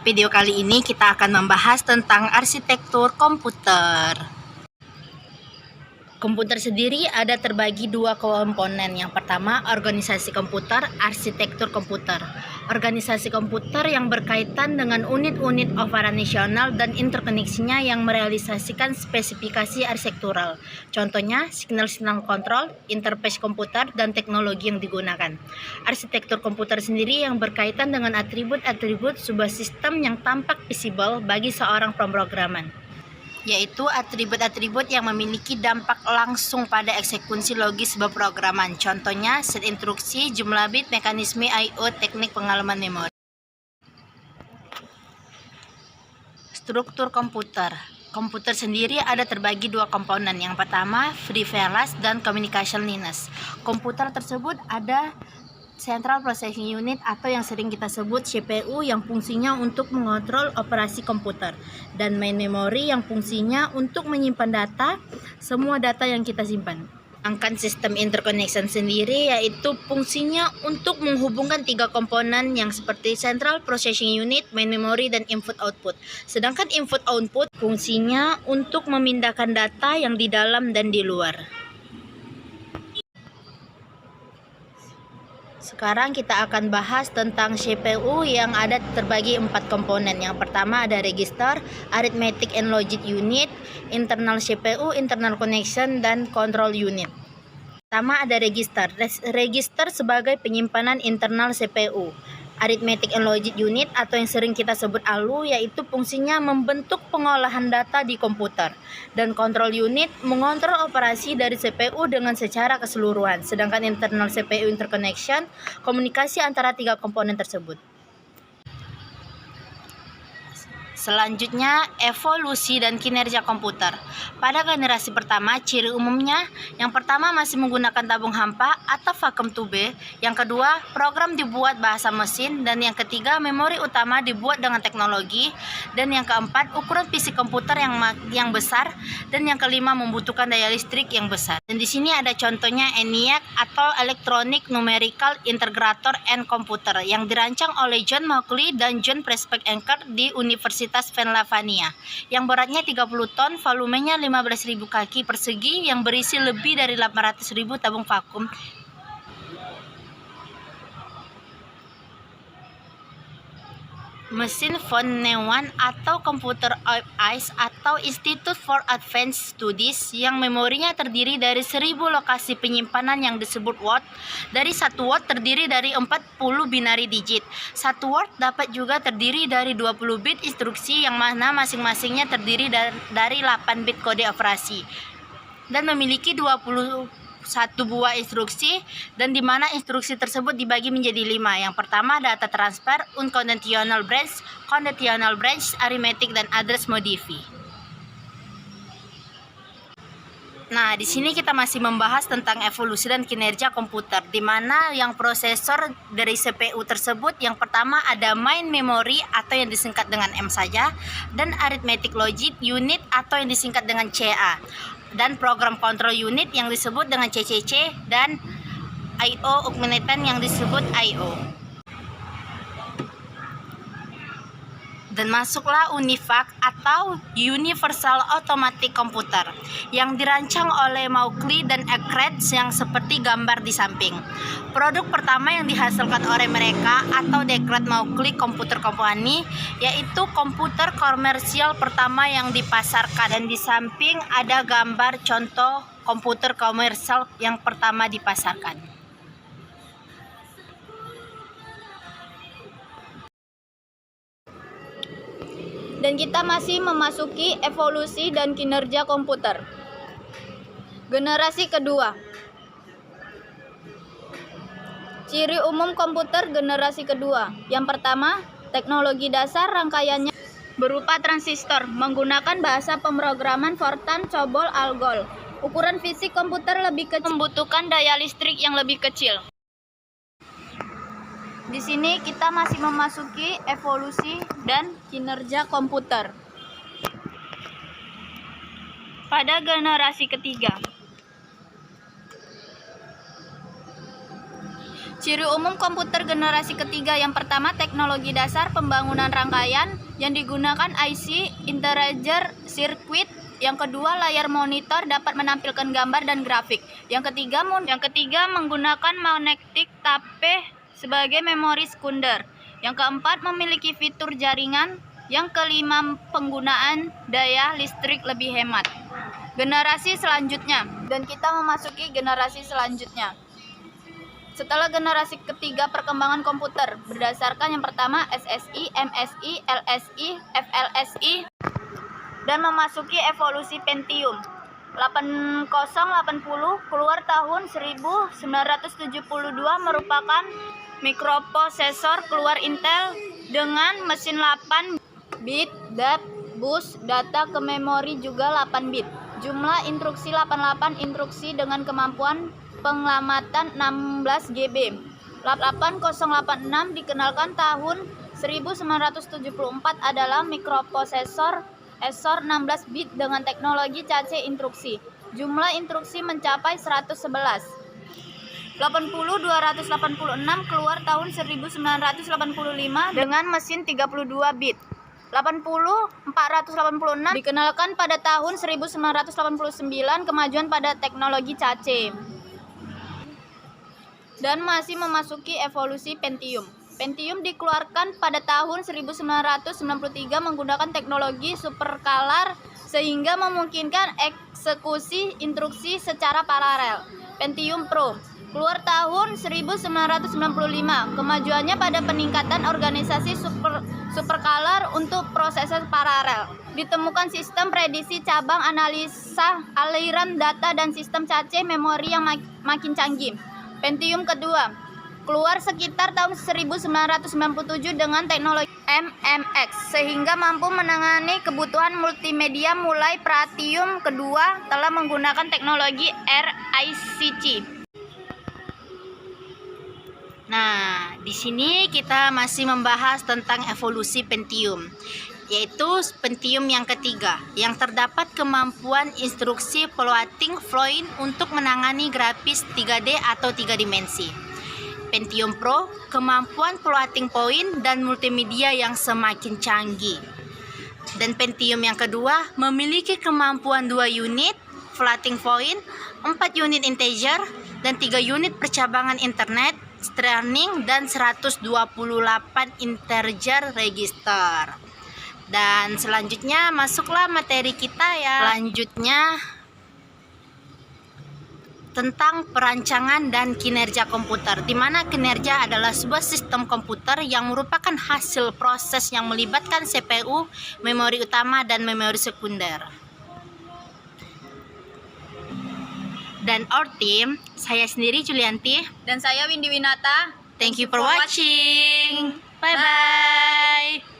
video kali ini kita akan membahas tentang arsitektur komputer. Komputer sendiri ada terbagi dua komponen. Yang pertama, organisasi komputer, arsitektur komputer. Organisasi komputer yang berkaitan dengan unit-unit operasional dan interkoneksinya yang merealisasikan spesifikasi arsitektural. Contohnya, signal-signal kontrol, interface komputer, dan teknologi yang digunakan. Arsitektur komputer sendiri yang berkaitan dengan atribut-atribut sebuah sistem yang tampak visible bagi seorang pemrograman, yaitu atribut-atribut yang memiliki dampak langsung pada eksekusi logis sebuah programan. Contohnya, set instruksi, jumlah bit, mekanisme I/O, teknik pengalaman memori. Struktur komputer. Komputer sendiri ada terbagi dua komponen. Yang pertama, frivolous dan communicationless. Komputer tersebut ada Central Processing Unit atau yang sering kita sebut CPU yang fungsinya untuk mengontrol operasi komputer, dan main memory yang fungsinya untuk menyimpan data, semua data yang kita simpan. Sedangkan sistem interconnection sendiri yaitu fungsinya untuk menghubungkan tiga komponen yang seperti Central Processing Unit, main memory, dan input output. Sedangkan input output fungsinya untuk memindahkan data yang di dalam dan di luar. Sekarang kita akan bahas tentang CPU yang ada terbagi 4 komponen. Yang pertama ada register, arithmetic and logic unit, internal CPU, internal connection, dan control unit. Pertama ada register. Register sebagai penyimpanan internal CPU. Arithmetic and logic unit atau yang sering kita sebut ALU yaitu fungsinya membentuk pengolahan data di komputer, dan control unit mengontrol operasi dari CPU dengan secara keseluruhan. Sedangkan internal CPU interconnection komunikasi antara tiga komponen tersebut. Selanjutnya, evolusi dan kinerja komputer. Pada generasi pertama, ciri umumnya yang pertama masih menggunakan tabung hampa atau vacuum tube, yang kedua program dibuat bahasa mesin, dan yang ketiga memori utama dibuat dengan teknologi, dan yang keempat ukuran fisik komputer yang besar, dan yang kelima membutuhkan daya listrik yang besar. Dan di sini ada contohnya ENIAC atau Electronic Numerical Integrator and Computer yang dirancang oleh John Mauchly dan John Prespak-Enkert di Universitas Pennsylvania, yang beratnya 30 ton, volumenya 15.000 kaki persegi, yang berisi lebih dari 800.000 tabung vakum. Mesin von Neumann atau Computer of Ice atau Institute for Advanced Studies yang memorinya terdiri dari 1000 lokasi penyimpanan yang disebut word. Dari satu word terdiri dari 40 binary digit. Satu word dapat juga terdiri dari 20 bit instruksi yang mana masing-masingnya terdiri dari 8 bit kode operasi dan memiliki 21 buah instruksi, dan di mana instruksi tersebut dibagi menjadi 5. Yang pertama data transfer, unconditional branch, conditional branch, arithmetic, dan address modify. Nah, di sini kita masih membahas tentang evolusi dan kinerja komputer, di mana yang prosesor dari CPU tersebut yang pertama ada main memory atau yang disingkat dengan M saja, dan arithmetic logic unit atau yang disingkat dengan CA, dan program control unit yang disebut dengan CCC, dan I/O augmented yang disebut I/O. Dan masuklah UNIVAC atau Universal Automatic Computer yang dirancang oleh Mauchly dan Eckert yang seperti gambar di samping. Produk pertama yang dihasilkan oleh mereka atau Eckert Mauchly Computer Company yaitu komputer komersial pertama yang dipasarkan, dan di samping ada gambar contoh komputer komersial yang pertama dipasarkan. Dan kita masih memasuki evolusi dan kinerja komputer. Generasi kedua. Ciri umum komputer generasi kedua. Yang pertama, teknologi dasar rangkaiannya berupa transistor, menggunakan bahasa pemrograman Fortran, COBOL, ALGOL. Ukuran fisik komputer lebih kecil, membutuhkan daya listrik yang lebih kecil. Di sini kita masih memasuki evolusi dan kinerja komputer. Pada generasi ketiga, Ciri umum komputer generasi ketiga. Yang pertama, teknologi dasar pembangunan rangkaian yang digunakan IC, integer circuit. Yang kedua, layar monitor dapat menampilkan gambar dan grafik. Yang ketiga menggunakan magnetic tape sebagai memori sekunder. Yang keempat, memiliki fitur jaringan. Yang kelima, penggunaan daya listrik lebih hemat. Generasi selanjutnya, dan kita memasuki generasi selanjutnya. Setelah generasi ketiga perkembangan komputer, berdasarkan yang pertama SSI, MSI, LSI, FLSI, dan memasuki evolusi Pentium. 8080 keluar tahun 1972, merupakan mikroprosesor keluar Intel dengan mesin 8 bit, bus data ke memori juga 8 bit. Jumlah instruksi 88 instruksi dengan kemampuan pengamatan 16 GB. 8086 dikenalkan tahun 1974, adalah mikroprosesor 16 bit dengan teknologi CAC instruksi. Jumlah instruksi mencapai 111. 80286 keluar tahun 1985 dengan mesin 32 bit. 80486 dikenalkan pada tahun 1989, kemajuan pada teknologi CAC. Dan masih memasuki evolusi Pentium. Pentium dikeluarkan pada tahun 1993 menggunakan teknologi supercalar sehingga memungkinkan eksekusi instruksi secara paralel. Pentium Pro keluar tahun 1995. Kemajuannya pada peningkatan organisasi supercalar untuk prosesor paralel. Ditemukan sistem prediksi cabang, analisa aliran data, dan sistem CAC memori yang makin canggih. Pentium kedua keluar sekitar tahun 1997 dengan teknologi MMX sehingga mampu menangani kebutuhan multimedia. Mulai Pentium kedua telah menggunakan teknologi RISC. Nah, di sini kita masih membahas tentang evolusi Pentium, yaitu Pentium yang ketiga, yang terdapat kemampuan instruksi floating point untuk menangani grafis 3D atau 3 dimensi. Pentium Pro, kemampuan floating point dan multimedia yang semakin canggih. Dan Pentium yang kedua memiliki kemampuan 2 unit floating point, 4 unit integer, dan 3 unit percabangan internet, streaming, dan 128 integer register. Dan selanjutnya masuklah materi kita ya. Selanjutnya tentang perancangan dan kinerja komputer, di mana kinerja adalah sebuah sistem komputer yang merupakan hasil proses yang melibatkan CPU, memori utama, dan memori sekunder. Dan our team, saya sendiri Julianti, Dan saya Windy Winata. thank you for watching. Bye bye.